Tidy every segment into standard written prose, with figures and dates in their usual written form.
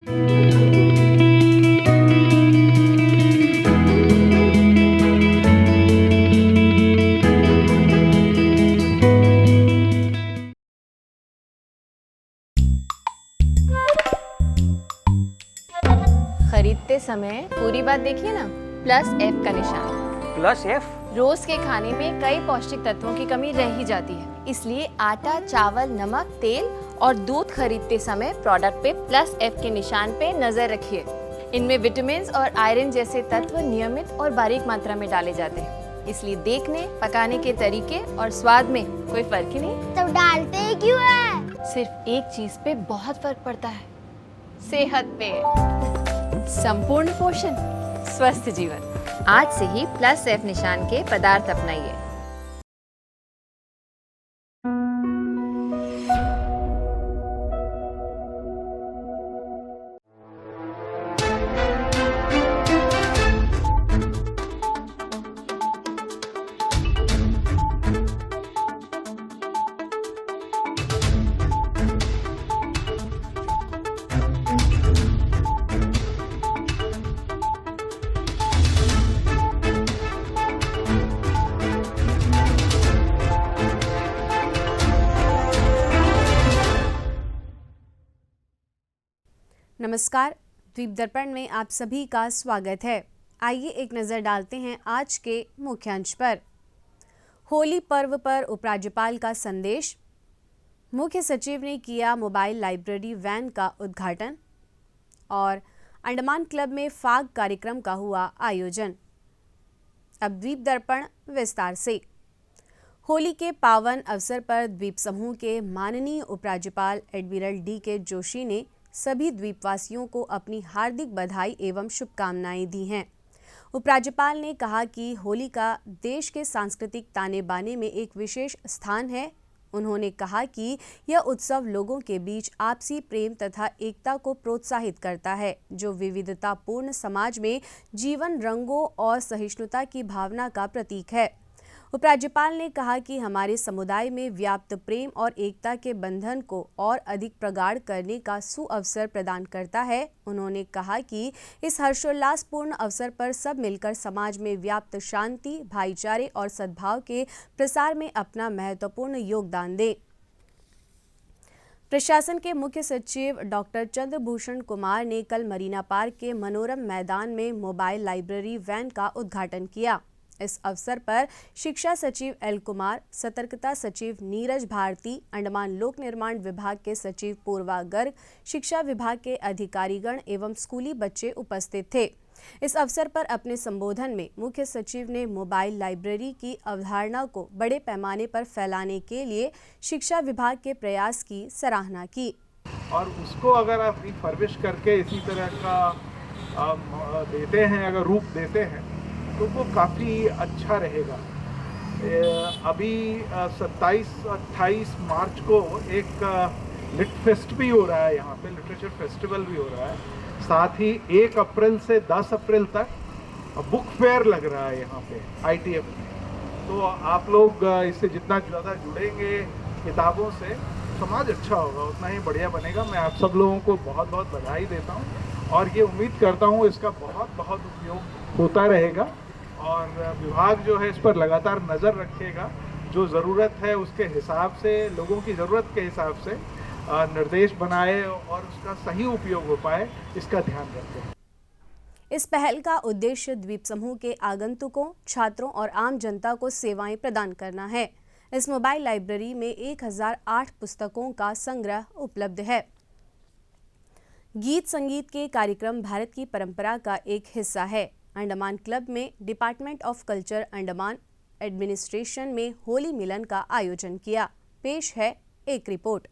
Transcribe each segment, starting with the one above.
खरीदते समय पूरी बात देखिए ना, +F का निशान। +F? रोज के खाने में कई पौष्टिक तत्वों की कमी रह ही जाती है, इसलिए आटा, चावल, नमक, तेल और दूध खरीदते समय प्रोडक्ट पे +F के निशान पे नजर रखिए। इनमें विटामिन और आयरन जैसे तत्व नियमित और बारीक मात्रा में डाले जाते हैं, इसलिए देखने, पकाने के तरीके और स्वाद में कोई फर्क ही नहीं। तब डालते क्यों है? सिर्फ एक चीज पे बहुत फर्क पड़ता है, सेहत पे। संपूर्ण पोषण, स्वस्थ जीवन। आज से ही +F निशान के पदार्थ अपनाइए। नमस्कार, द्वीप दर्पण में आप सभी का स्वागत है। आइए एक नज़र डालते हैं आज के मुख्यांश पर। होली पर्व पर उपराज्यपाल का संदेश, मुख्य सचिव ने किया मोबाइल लाइब्रेरी वैन का उद्घाटन और अंडमान क्लब में फाग कार्यक्रम का हुआ आयोजन। अब द्वीप दर्पण विस्तार से। होली के पावन अवसर पर द्वीप समूह के माननीय उपराज्यपाल एडमिरल D.K. जोशी ने सभी द्वीपवासियों को अपनी हार्दिक बधाई एवं शुभकामनाएं दी हैं। उपराज्यपाल ने कहा कि होली का देश के सांस्कृतिक ताने बाने में एक विशेष स्थान है। उन्होंने कहा कि यह उत्सव लोगों के बीच आपसी प्रेम तथा एकता को प्रोत्साहित करता है, जो विविधतापूर्ण समाज में जीवन रंगों और सहिष्णुता की भावना का प्रतीक है। उपराज्यपाल ने कहा कि हमारे समुदाय में व्याप्त प्रेम और एकता के बंधन को और अधिक प्रगाढ़ करने का सुअवसर प्रदान करता है। उन्होंने कहा कि इस हर्षोल्लासपूर्ण अवसर पर सब मिलकर समाज में व्याप्त शांति, भाईचारे और सद्भाव के प्रसार में अपना महत्वपूर्ण योगदान दें। प्रशासन के मुख्य सचिव डॉक्टर चंद्रभूषण कुमार ने कल मरीना पार्क के मनोरम मैदान में मोबाइल लाइब्रेरी वैन का उद्घाटन किया। इस अवसर पर शिक्षा सचिव L. कुमार, सतर्कता सचिव नीरज भारती, अंडमान लोक निर्माण विभाग के सचिव पूर्वा गर्ग, शिक्षा विभाग के अधिकारीगण एवं स्कूली बच्चे उपस्थित थे। इस अवसर पर अपने संबोधन में मुख्य सचिव ने मोबाइल लाइब्रेरी की अवधारणा को बड़े पैमाने पर फैलाने के लिए शिक्षा विभाग के प्रयास की सराहना की। और उसको अगर आप रिफर्बिश करके इसी तरह का देते हैं, अगर रूप देते हैं, तो वो काफ़ी अच्छा रहेगा। अभी 27-28 मार्च को एक लिट फेस्ट भी हो रहा है, यहाँ पे लिटरेचर फेस्टिवल भी हो रहा है। साथ ही 1 अप्रैल से 10 अप्रैल तक बुक फेयर लग रहा है यहाँ पे ITF में। तो आप लोग इससे जितना ज़्यादा जुड़ेंगे किताबों से, समाज अच्छा होगा, उतना ही बढ़िया बनेगा। मैं आप सब लोगों को बहुत बहुत बधाई देता हूँ और ये उम्मीद करता हूँ इसका बहुत बहुत उपयोग होता रहेगा और विभाग जो है इस पर लगातार नज़र रखेगा। जो ज़रूरत है उसके हिसाब से, लोगों की ज़रूरत के हिसाब से निर्देश बनाए और उसका सही उपयोग हो पाए, इसका ध्यान रखें। इस पहल का उद्देश्य द्वीप समूह के आगंतुकों, छात्रों और आम जनता को सेवाएं प्रदान करना है। इस मोबाइल लाइब्रेरी में 1008 पुस्तकों का संग्रह उपलब्ध है। गीत संगीत के कार्यक्रम भारत की परंपरा का एक हिस्सा है। अंडमान क्लब में department of culture Andaman administration में होली मिलन का आयोजन किया। पेश है एक रिपोर्ट।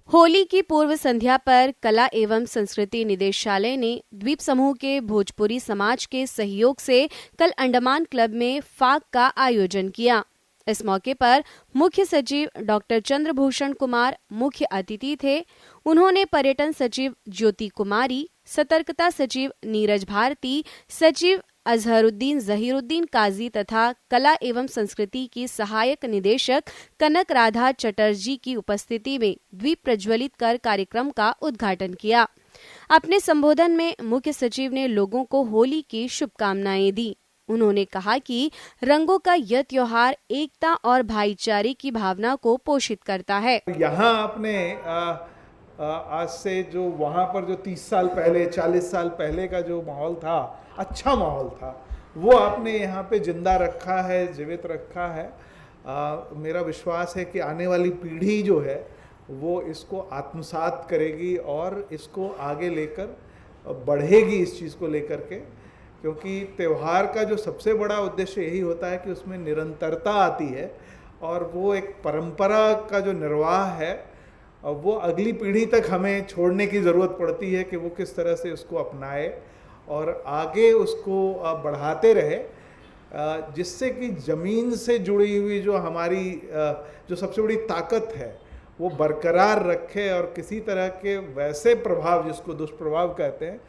होली की पूर्व संध्या पर कला एवं संस्कृति निदेशालय ने द्वीप समूह के भोजपुरी समाज के सहयोग से कल अंडमान क्लब में फाग का आयोजन किया। इस मौके पर मुख्य सचिव डॉक्टर चंद्रभूषण कुमार मुख्य अतिथि थे। उन्होंने पर्यटन सचिव ज्योति कुमारी, सतर्कता सचिव नीरज भारती, सचिव अजहरुद्दीन जहीरुद्दीन काजी तथा कला एवं संस्कृति की सहायक निदेशक कनक राधा चटर्जी की उपस्थिति में दीप प्रज्वलित कर कार्यक्रम का उद्घाटन किया। अपने संबोधन में मुख्य सचिव ने लोगों को होली की शुभकामनाएं दी। उन्होंने कहा कि रंगों का यह त्योहार एकता और भाईचारे की भावना को पोषित करता है। यहाँ आपने आज से जो वहाँ पर जो 30 साल पहले 40 साल पहले का जो माहौल था, अच्छा माहौल था, वो आपने यहाँ पे जिंदा रखा है, जीवित रखा है। मेरा विश्वास है कि आने वाली पीढ़ी जो है वो इसको आत्मसात करेगी और इसको आगे लेकर बढ़ेगी इस चीज़ को लेकर के, क्योंकि त्यौहार का जो सबसे बड़ा उद्देश्य यही होता है कि उसमें निरंतरता आती है और वो एक परंपरा का जो निर्वाह है वो अगली पीढ़ी तक हमें छोड़ने की ज़रूरत पड़ती है कि वो किस तरह से उसको अपनाए और आगे उसको बढ़ाते रहे, जिससे कि ज़मीन से जुड़ी हुई जो हमारी जो सबसे बड़ी ताकत है वो बरकरार रखे और किसी तरह के वैसे प्रभाव, जिसको दुष्प्रभाव कहते हैं,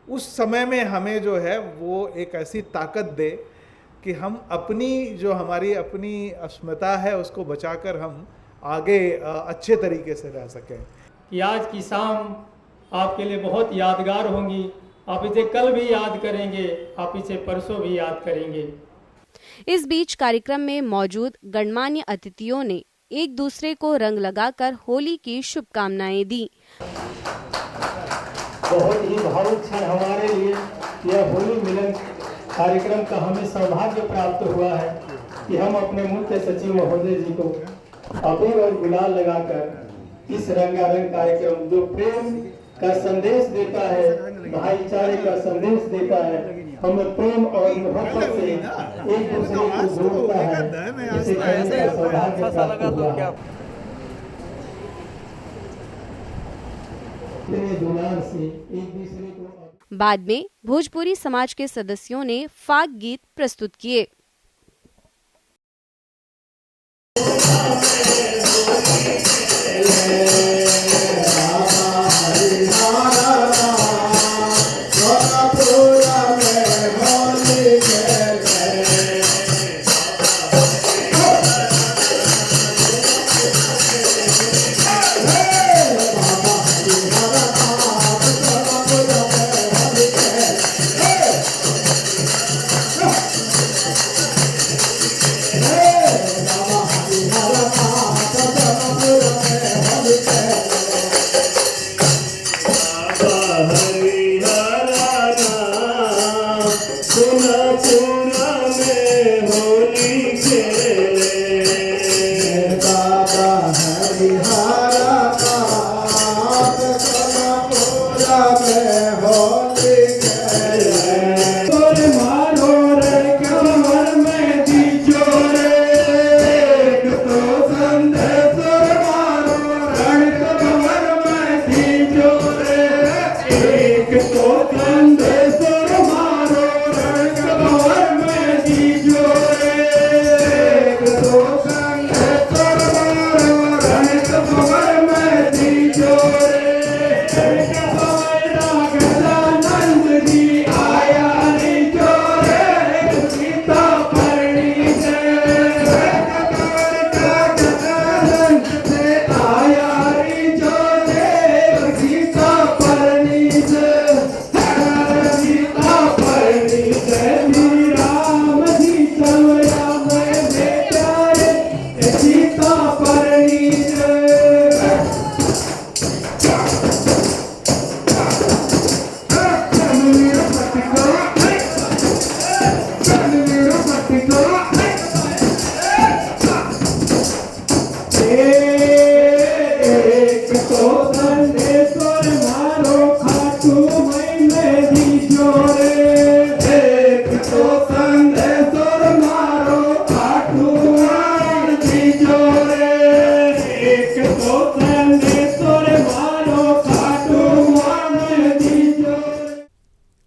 उस समय में हमें जो है वो एक ऐसी ताकत दे कि हम अपनी जो हमारी अपनी अस्मिता है उसको बचाकर हम आगे अच्छे तरीके से रह सकें। कि आज की शाम आपके लिए बहुत यादगार होंगी। आप इसे कल भी याद करेंगे, आप इसे परसों भी याद करेंगे। इस बीच कार्यक्रम में मौजूद गणमान्य अतिथियों ने एक दूसरे को रंग लगाकर होली की शुभकामनाएं दी। बहुत ही भावुक क्षण हमारे लिए यह होली मिलन कार्यक्रम का हमें सौभाग्य प्राप्त हुआ है कि हम अपने मुख्य सचिव महोदय जी को अबीर और गुलाल लगाकर इस रंगारंग कार्यक्रम जो प्रेम का संदेश देता है, भाईचारे का संदेश देता है, हमें प्रेम और मोहब्बत से एक दूसरे को जोड़ता है, इसे करने का सौभाग्य प्राप्त हुआ है। दुलार से एक दूसरे को। बाद में भोजपुरी समाज के सदस्यों ने फाग गीत प्रस्तुत किए।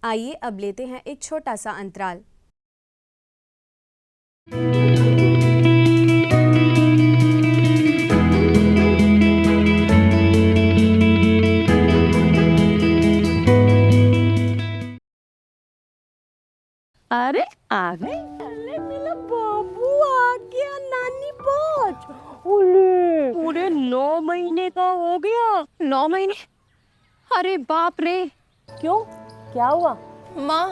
आइए अब लेते हैं एक छोटा सा अंतराल। अरे आ गई। अरे मेरा बाबू आ गया नानी पहुंच। ओले पूरे 9 महीने का हो गया। 9 महीने? अरे बाप रे। क्यों, क्या हुआ? माँ,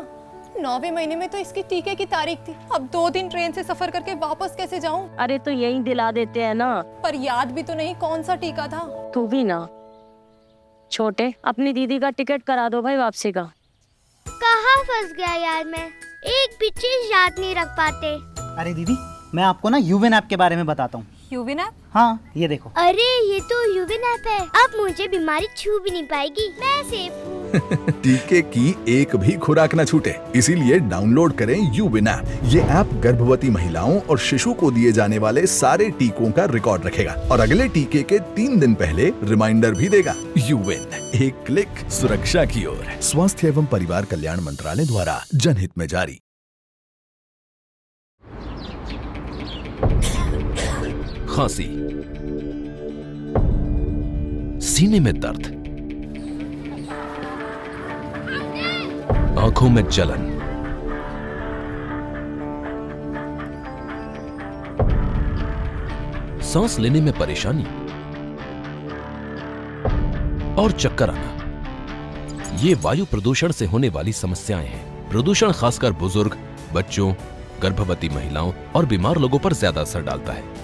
9वें महीने में तो इसकी टीके की तारीख थी। अब 2 दिन ट्रेन से सफर करके वापस कैसे जाऊं? अरे तो यही दिला देते हैं ना। पर याद भी तो नहीं कौन सा टीका था। तू भी ना। छोटे, अपनी दीदी का टिकट करा दो भाई वापसी का। कहाँ फंस गया यार मैं, एक भी चीज याद नहीं रख पाते। अरे दीदी, मैं आपको ना यूविन ऐप के बारे में बताता हूँ। यूविन ऐप? हाँ, ये देखो। अरे ये तो यूविन ऐप है, अब मुझे बीमारी छू भी नहीं पाएगी, मैं सेफ हूँ। टीके की एक भी खुराक न छूटे, इसीलिए डाउनलोड करें यूविन ऐप। ये ऐप गर्भवती महिलाओं और शिशु को दिए जाने वाले सारे टीकों का रिकॉर्ड रखेगा और अगले टीके के 3 दिन पहले रिमाइंडर भी देगा। यूविन, एक क्लिक सुरक्षा की ओर। स्वास्थ्य एवं परिवार कल्याण मंत्रालय द्वारा जनहित में जारी। खांसी, सीने में दर्द, आंखों में जलन, सांस लेने में परेशानी और चक्कर आना, ये वायु प्रदूषण से होने वाली समस्याएं हैं। प्रदूषण खासकर बुजुर्ग, बच्चों, गर्भवती महिलाओं और बीमार लोगों पर ज्यादा असर डालता है।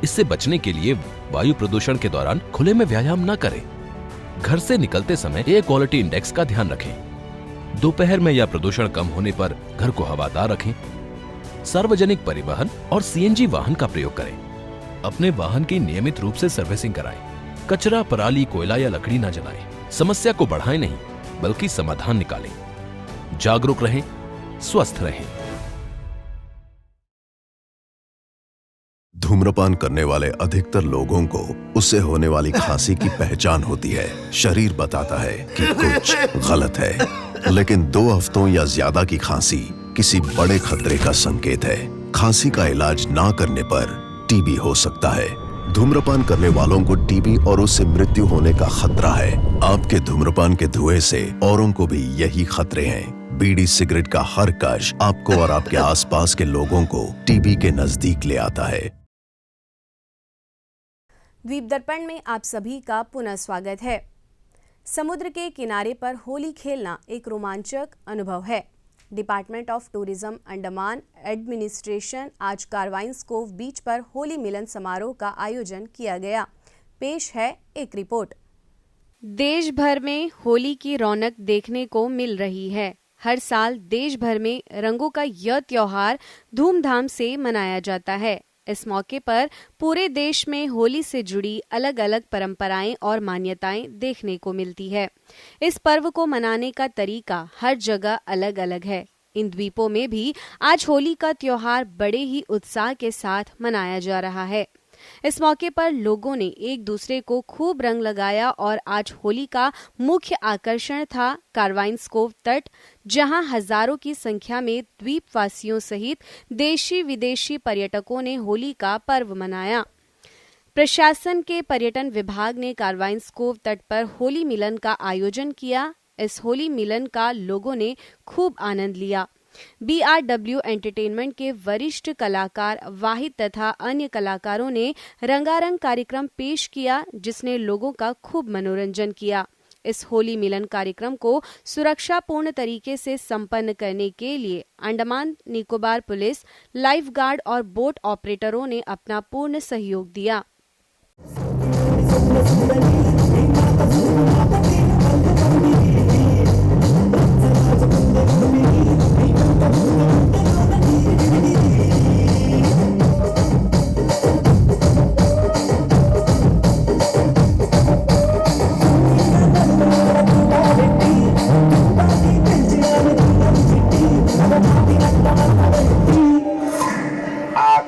इससे बचने के लिए वायु प्रदूषण के दौरान खुले में व्यायाम न करें। घर से निकलते समय एयर क्वालिटी इंडेक्स का ध्यान रखें। दोपहर में या प्रदूषण कम होने पर घर को हवादार रखें। सार्वजनिक परिवहन और सीएनजी वाहन का प्रयोग करें। अपने वाहन की नियमित रूप से सर्विसिंग कराएं। कचरा, पराली, कोयला या लकड़ी न जलाएं। समस्या को बढ़ाएं नहीं, बल्कि समाधान निकालें। जागरूक रहें, स्वस्थ रहें। धूम्रपान करने वाले अधिकतर लोगों को उससे होने वाली खांसी की पहचान होती है। शरीर बताता है कि कुछ गलत है, लेकिन 2 हफ्तों या ज्यादा की खांसी किसी बड़े खतरे का संकेत है। खांसी का इलाज ना करने पर टीबी हो सकता है। धूम्रपान करने वालों को टीबी और उससे मृत्यु होने का खतरा है। आपके धूम्रपान के धुएं से औरों को भी यही खतरे हैं। बीड़ी सिगरेट का हर कश आपको और आपके आसपास के लोगों को टीबी के नजदीक ले आता है। द्वीप दर्पण में आप सभी का पुनः स्वागत है। समुद्र के किनारे पर होली खेलना एक रोमांचक अनुभव है। Department of tourism Andaman administration आज कारवाइंस कोव बीच पर होली मिलन समारोह का आयोजन किया गया। पेश है एक रिपोर्ट। देश भर में होली की रौनक देखने को मिल रही है। हर साल देश भर में रंगों का यह त्योहार धूमधाम से मनाया जाता है। इस मौके पर पूरे देश में होली से जुड़ी अलग अलग परंपराएं और मान्यताएं देखने को मिलती है। इस पर्व को मनाने का तरीका हर जगह अलग अलग है। इन द्वीपों में भी आज होली का त्योहार बड़े ही उत्साह के साथ मनाया जा रहा है। इस मौके पर लोगों ने एक दूसरे को खूब रंग लगाया और आज होली का मुख्य आकर्षण था कारवाइंस कोव तट, जहां हजारों की संख्या में द्वीपवासियों सहित देशी विदेशी पर्यटकों ने होली का पर्व मनाया। प्रशासन के पर्यटन विभाग ने कारवाइंस कोव तट पर होली मिलन का आयोजन किया। इस होली मिलन का लोगों ने खूब आनंद लिया। BRW एंटरटेनमेंट के वरिष्ठ कलाकार वाहिद तथा अन्य कलाकारों ने रंगारंग कार्यक्रम पेश किया, जिसने लोगों का खूब मनोरंजन किया। इस होली मिलन कार्यक्रम को सुरक्षापूर्ण तरीके से संपन्न करने के लिए Andaman Nicobar police, life guard और बोट ऑपरेटरों ने अपना पूर्ण सहयोग दिया।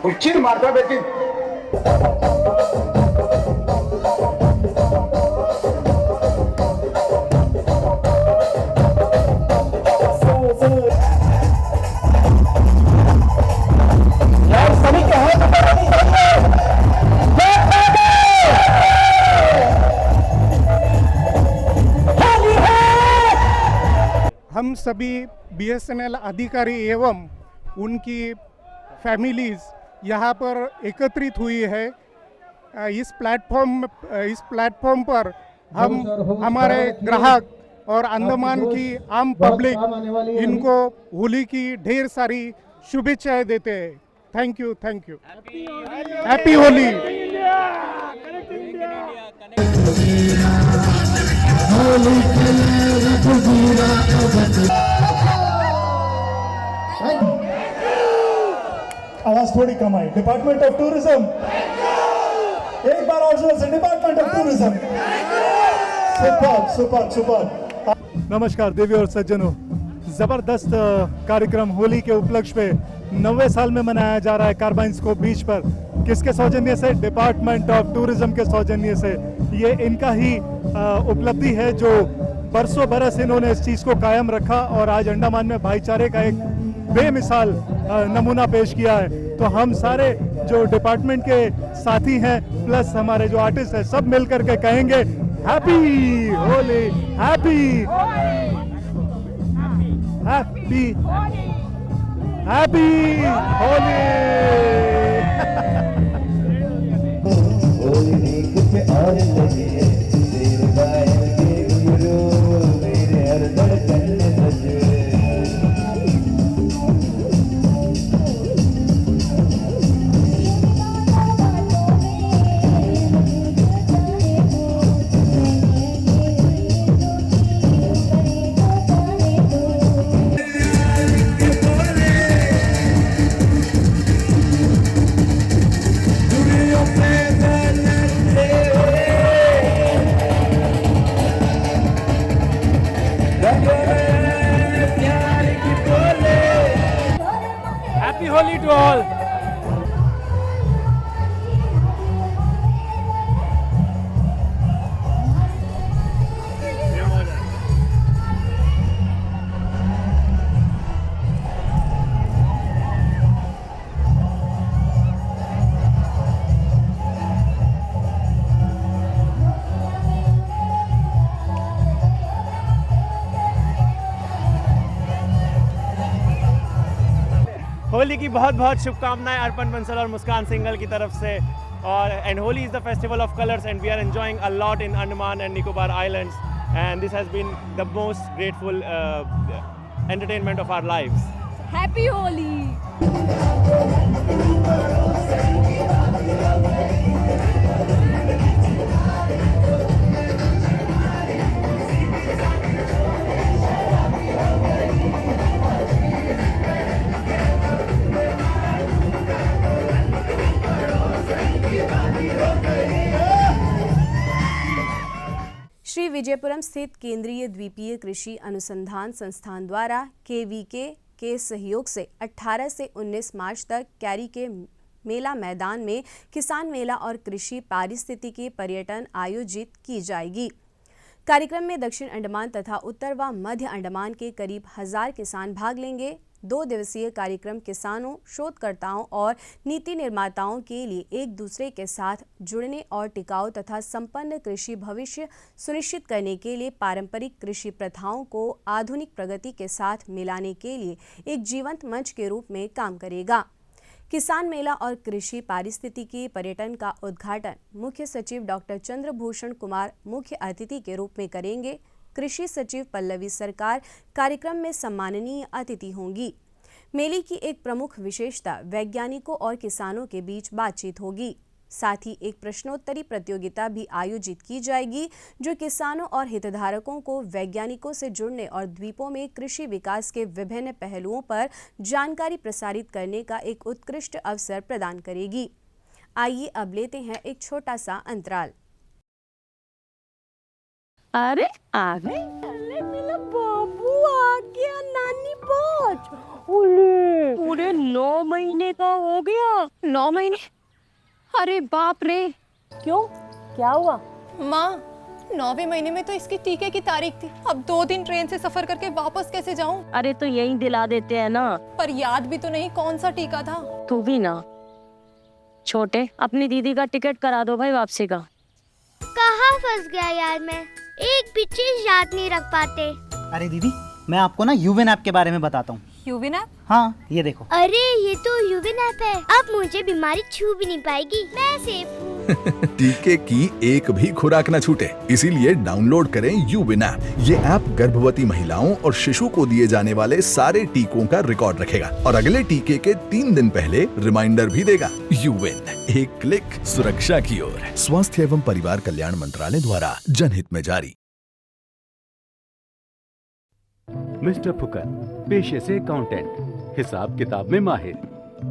कुछ मारता बेटी। हम सभी BSNL अधिकारी एवं उनकी फैमिलीज़ यहाँ पर एकत्रित हुई है। इस प्लेटफॉर्म पर हम हमारे ग्राहक और अंडमान की आम पब्लिक इनको होली की ढेर सारी शुभेच्छाएं देते हैं। Thank you, thank you. Happy Holi. आवाज थोड़ी कम आई। डिपार्टमेंट ऑफ टूरिज्म, एक बार और जोर से, department of tourism. Super super super. नमस्कार देवी और सज्जनों, जबरदस्त कार्यक्रम होली के उपलक्ष्य पे 90 साल में मनाया जा रहा है कार्बाइन स्कोप बीच पर। किसके सौजन्य से? डिपार्टमेंट ऑफ टूरिज्म के सौजन्य से। ये इनका ही उपलब्धि है जो बरसों बरस इन्होंने इस चीज़ को कायम रखा और आज अंडमान में भाईचारे का एक बेमिसाल नमूना पेश किया है। तो हम सारे जो डिपार्टमेंट के साथी हैं प्लस हमारे जो आर्टिस्ट हैं सब मिलकर के कहेंगे happy Holi, happy happy happy Holi. Happy Holi to all. Holi की बहुत बहुत शुभकामनाएं अर्पण बंसल और मुस्कान सिंघल की तरफ से। और and Holi is the festival of colours and we are enjoying a lot in Andaman and Nicobar islands and this has been the most grateful entertainment of our lives. Happy Holi. Shri Vijayapuram स्थित केंद्रीय द्वीपीय कृषि अनुसंधान संस्थान द्वारा KVK के सहयोग से 18 से 19 मार्च तक कैरी के मेला मैदान में किसान मेला और कृषि पारिस्थितिकी पर्यटन आयोजित की जाएगी। कार्यक्रम में दक्षिण अंडमान तथा उत्तर व मध्य अंडमान के करीब 1000 किसान भाग लेंगे। 2 दिवसीय कार्यक्रम किसानों, शोधकर्ताओं और नीति निर्माताओं के लिए एक दूसरे के साथ जुड़ने और टिकाऊ तथा संपन्न कृषि भविष्य सुनिश्चित करने के लिए पारंपरिक कृषि प्रथाओं को आधुनिक प्रगति के साथ मिलाने के लिए एक जीवंत मंच के रूप में काम करेगा। किसान मेला और कृषि पारिस्थितिकी पर्यटन का उद्घाटन मुख्य सचिव डॉक्टर चंद्रभूषण कुमार मुख्य अतिथि के रूप में करेंगे। कृषि सचिव पल्लवी सरकार कार्यक्रम में सम्माननीय अतिथि होंगी। मेले की एक प्रमुख विशेषता वैज्ञानिकों और किसानों के बीच बातचीत होगी। साथ ही एक प्रश्नोत्तरी प्रतियोगिता भी आयोजित की जाएगी जो किसानों और हितधारकों को वैज्ञानिकों से जुड़ने और द्वीपों में कृषि विकास के विभिन्न पहलुओं पर जानकारी प्रसारित करने का एक उत्कृष्ट अवसर प्रदान करेगी। आइए अब लेते हैं एक छोटा सा अंतराल। अरे आ गई। अरे मेरा बाबू आ गया नानी पहुंच। ओले पूरे 9 महीने का हो गया। 9 महीने? अरे बाप रे। क्यों, क्या हुआ? माँ, 9वें महीने में तो इसके टीके की तारीख थी। अब 2 दिन ट्रेन से सफर करके वापस कैसे जाऊं? अरे तो यही दिला देते हैं ना। पर याद भी तो नहीं कौन सा टीका था। तू भी ना। छोटे, अपनी दीदी का टिकट करा दो भाई वापसी का। कहाँ फंस गया यार मैं, एक भी चीज याद नहीं रख पाते। अरे दीदी, मैं आपको ना यूवेन ऐप के बारे में बताता हूँ। यूविन ऐप? हाँ ये देखो। अरे ये तो यूविन ऐप है। अब मुझे बीमारी छू भी नहीं पाएगी, मैं सेफ हूँ। टीके की एक भी खुराक न छूटे, इसीलिए डाउनलोड करें यूविन ऐप। ये ऐप गर्भवती महिलाओं और शिशु को दिए जाने वाले सारे टीकों का रिकॉर्ड रखेगा और अगले टीके के 3 दिन पहले रिमाइंडर भी देगा। यूविन, एक क्लिक सुरक्षा की ओर। स्वास्थ्य एवं परिवार कल्याण मंत्रालय द्वारा जनहित में जारी। मिस्टर फुकर पेशे से अकाउंटेंट, हिसाब किताब में माहिर,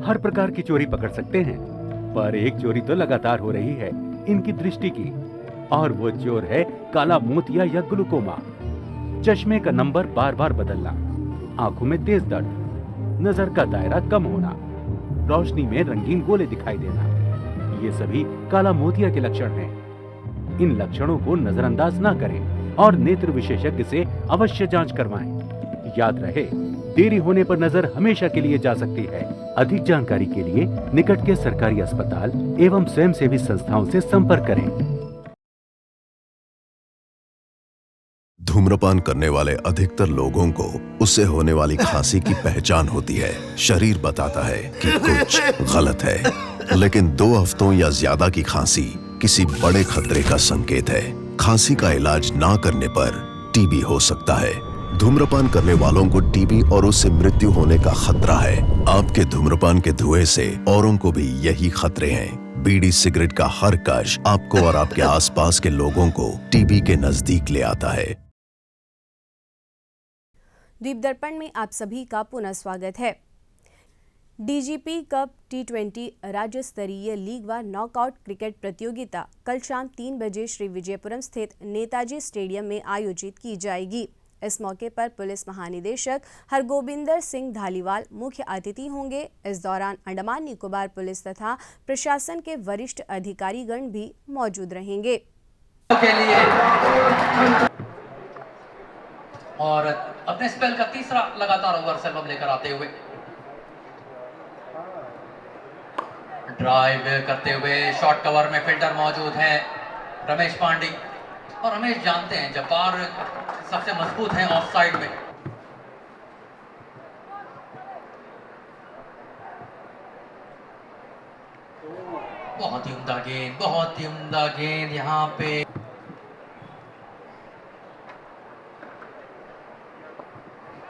हर प्रकार की चोरी पकड़ सकते हैं, पर एक चोरी तो लगातार हो रही है इनकी दृष्टि की, और वो चोर है काला मोतिया या ग्लूकोमा। चश्मे का नंबर बार बार बदलना, आंखों में तेज दर्द, नजर का दायरा कम होना, रोशनी में रंगीन गोले दिखाई देना, ये सभी काला मोतिया के लक्षण हैं। इन लक्षणों को नजरअंदाज ना करें और नेत्र विशेषज्ञ से अवश्य जांच करवाएं। याद रहे, देरी होने पर नजर हमेशा के लिए जा सकती है। अधिक जानकारी के लिए निकट के सरकारी अस्पताल एवं स्वयंसेवी संस्थाओं से संपर्क करें। धूम्रपान करने वाले अधिकतर लोगों को उससे होने वाली खांसी की पहचान होती है। शरीर बताता है कि कुछ गलत है, लेकिन 2 हफ्तों या ज्यादा की खांसी किसी बड़े खतरे का संकेत है। खांसी का इलाज ना करने पर टीबी हो सकता है। धूम्रपान करने वालों को टीबी और उससे मृत्यु होने का खतरा है। आपके धूम्रपान के धुएं से औरों को भी यही खतरे हैं। बीड़ी सिगरेट का हर कश आपको और आपके आसपास के लोगों को टीबी के नजदीक ले आता है। दीप दर्पण में आप सभी का पुनः स्वागत है। डीजीपी कप T20 राज्य स्तरीय लीग व नॉकआउट क्रिकेट प्रतियोगिता कल शाम 3 बजे श्री विजयपुरम स्थित नेताजी स्टेडियम में आयोजित की जाएगी। इस मौके पर पुलिस महानिदेशक हरगोबिंदर सिंह धालीवाल मुख्य अतिथि होंगे। इस दौरान अंडमान निकोबार पुलिस तथा प्रशासन के वरिष्ठ अधिकारीगण भी मौजूद रहेंगे। और अपने स्पेल का तीसरा लगातार ओवर सर्व लेकर आते हुए ड्राइव करते हुए शॉर्ट कवर में फील्डर मौजूद है रमेश पांडे, और रमेश जानते हैं जब्बार सबसे मजबूत है ऑफ साइड में। बहुत ही उम्दा गेंद, बहुत ही उम्दा गेंद यहाँ पे।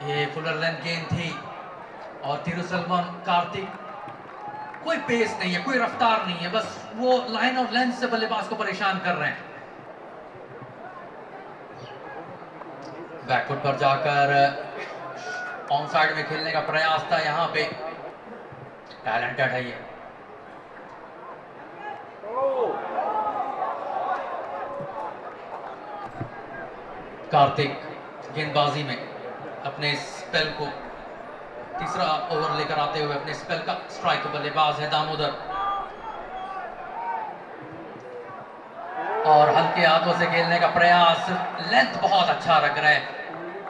ये फुलर लेंथ गेंद थी और तिरुसेल्वम कार्तिक, कोई पेस नहीं है, कोई रफ्तार नहीं है, बस वो लाइन और लेंथ से बल्लेबाज को परेशान कर रहे हैं। बैकफुट पर जाकर ऑन साइड में खेलने का प्रयास था यहाँ पे। टैलेंटेड है ये। कार्तिक गेंदबाजी में अपने स्पेल को तीसरा ओवर लेकर आते हुए अपने स्पेल का स्ट्राइक बल्लेबाज है दामोदर, और हल्के हाथों से खेलने का प्रयास। लेंथ बहुत अच्छा रख रहा है,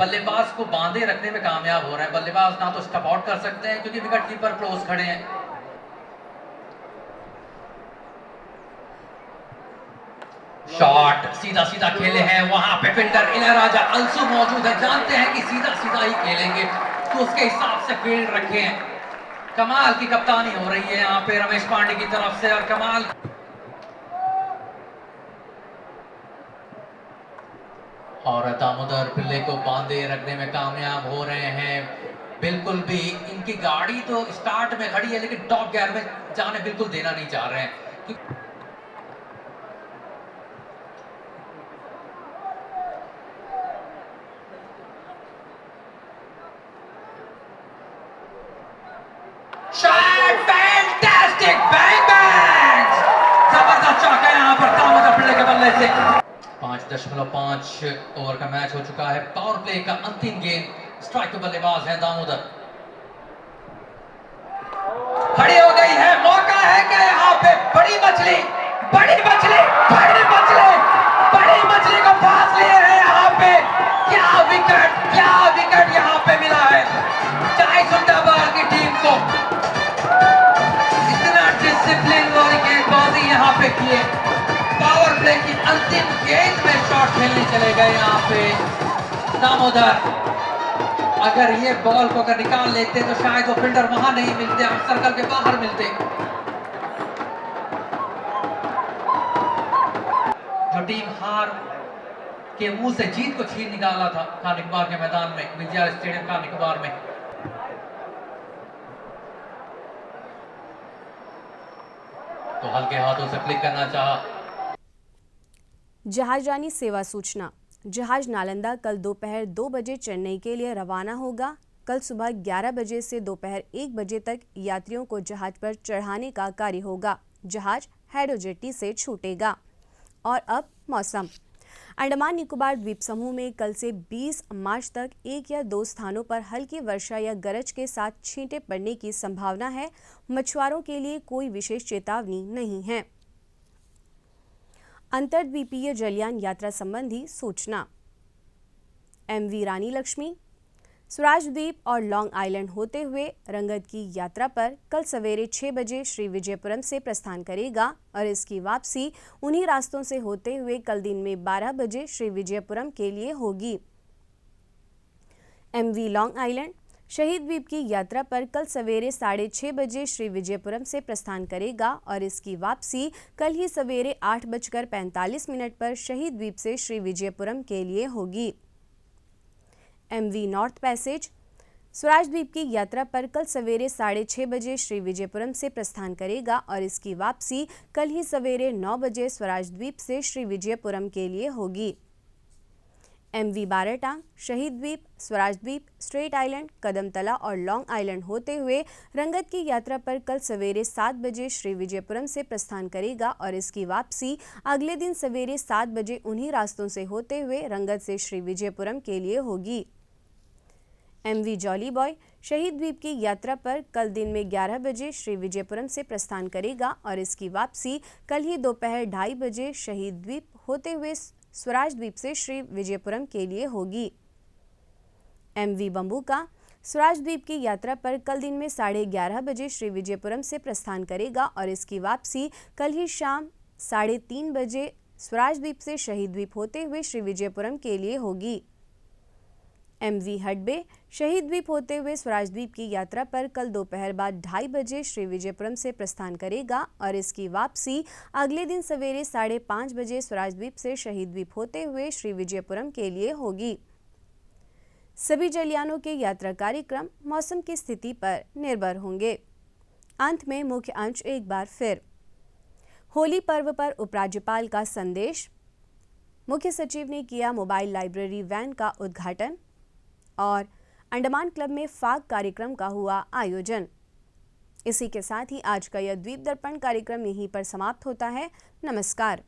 बल्लेबाज को बांधे रखने में कामयाब हो रहा है। बल्लेबाज ना तो स्टप आउट कर सकते हैं क्योंकि विकेट कीपर क्लोज खड़े हैं। शॉट सीधा सीधा खेले हैं, वहां पे फील्डर इलैयाराजा अलसू मौजूद है, जानते हैं कि सीधा सीधा ही खेलेंगे तो उसके हिसाब से फील्ड रखे हैं। कमाल की कप्तानी हो रही है यहाँ पे रमेश पांडे की तरफ से, और कमाल और दामोदर पिल्ले को बांधे रखने में कामयाब हो रहे हैं। बिल्कुल भी इनकी गाड़ी तो स्टार्ट में खड़ी है लेकिन टॉप गियर में जाने बिल्कुल देना नहीं चाह रहे हैं। शॉट फैंटास्टिक, बैंग बैंग, जबरदस्त चौका यहाँ पर दामोदर पिल्ले के बल्ले से। 5.5 ओवर का मैच हो चुका है। पावर प्ले का अंतिम गेंद, स्ट्राइक बल्लेबाज है दामोदर। खड़ी हो गई है, मौका है क्या यहाँ पे? बड़ी मछली, बड़ी मछली, बड़ी मछली, बड़ी मछली को फांस लिए है यहाँ पे। क्या विकेट यहाँ पे मिला है चाहे सुंदरबार की टीम को। इतना डिसिप्लिन वाली गेंदबाजी यहाँ पे किए। पावर प्ले की अंतिम गेंद में शॉट खेलने चले गए यहाँ पे दामोदर। अगर ये बॉल को अगर निकाल लेते तो शायद वो फील्डर वहां नहीं मिलते, हम सर्कल के बाहर मिलते। जो टीम हार के मुंह से जीत को छीन निकाला था खान इकबाल के मैदान में, विजय स्टेडियम खान इकबाल में। तो हल्के हाथों से क्लिक करना चाहा। जहाजरानी सेवा सूचना। जहाज नालंदा कल दोपहर 2 बजे चेन्नई के लिए रवाना होगा। कल सुबह 11 बजे से दोपहर 1 बजे तक यात्रियों को जहाज पर चढ़ाने का कार्य होगा। जहाज हैडो जेट्टी से छूटेगा। और अब मौसम। अंडमान निकोबार द्वीप समूह में कल से 20 मार्च तक 1 या 2 स्थानों पर हल्की वर्षा या गरज के साथ छींटे पड़ने की संभावना है। मछुआरों के लिए कोई विशेष चेतावनी नहीं है। अंतर्द्वीपीय जलयान यात्रा संबंधी सूचना। MV रानी लक्ष्मी स्वराज द्वीप और लॉन्ग आइलैंड होते हुए रंगत की यात्रा पर कल सवेरे 6 बजे श्री विजयपुरम से प्रस्थान करेगा और इसकी वापसी उन्हीं रास्तों से होते हुए कल दिन में 12 बजे श्री विजयपुरम के लिए होगी। MV लॉन्ग आइलैंड शहीद द्वीप की यात्रा पर कल सवेरे 6:30 बजे श्री विजयपुरम से प्रस्थान करेगा और इसकी वापसी कल ही सवेरे 8:45 पर शहीद द्वीप से श्री विजयपुरम के लिए होगी। MV नॉर्थ पैसेज स्वराज द्वीप की यात्रा पर कल सवेरे 6:30 बजे श्री विजयपुरम से प्रस्थान करेगा और इसकी वापसी कल ही सवेरे 9 बजे स्वराज द्वीप से श्री विजयपुरम के लिए होगी। MV बारहटांग शहीद द्वीप, स्वराज द्वीप, स्ट्रेट आइलैंड, कदमतला और लॉन्ग आइलैंड होते हुए रंगत की यात्रा पर कल सवेरे 7 बजे श्री विजयपुरम से प्रस्थान करेगा और इसकी वापसी अगले दिन सवेरे 7 बजे उन्हीं रास्तों से होते हुए रंगत से श्री विजयपुरम के लिए होगी। MV जॉली बॉय शहीद द्वीप की यात्रा पर कल दिन में 11 बजे श्री विजयपुरम से प्रस्थान करेगा और इसकी वापसी कल ही दोपहर 2:30 बजे शहीद द्वीप होते हुए स्वराज द्वीप से श्री विजयपुरम के लिए होगी। MV बंबूका स्वराज द्वीप की यात्रा पर कल दिन में 11:30 बजे श्री विजयपुरम से प्रस्थान करेगा और इसकी वापसी कल ही शाम 3:30 बजे स्वराज द्वीप से शहीद द्वीप होते हुए श्री विजयपुरम के लिए होगी। MV हडबे शहीद द्वीप होते हुए स्वराज द्वीप की यात्रा पर कल दोपहर बाद 2:30 बजे श्री विजयपुरम से प्रस्थान करेगा और इसकी वापसी अगले दिन सवेरे 5:30 बजे स्वराज द्वीप से शहीद द्वीप होते हुए श्री विजयपुरम के लिए होगी। सभी जलयानों के यात्रा कार्यक्रम मौसम की स्थिति पर निर्भर होंगे। अंत में मुख्य अंश एक बार फिर। होली पर्व पर उपराज्यपाल का संदेश। मुख्य सचिव ने किया मोबाइल लाइब्रेरी वैन का उद्घाटन और अंडमान क्लब में फाग कार्यक्रम का हुआ आयोजन। इसी के साथ ही आज का यह द्वीप दर्पण कार्यक्रम यहीं पर समाप्त होता है। नमस्कार।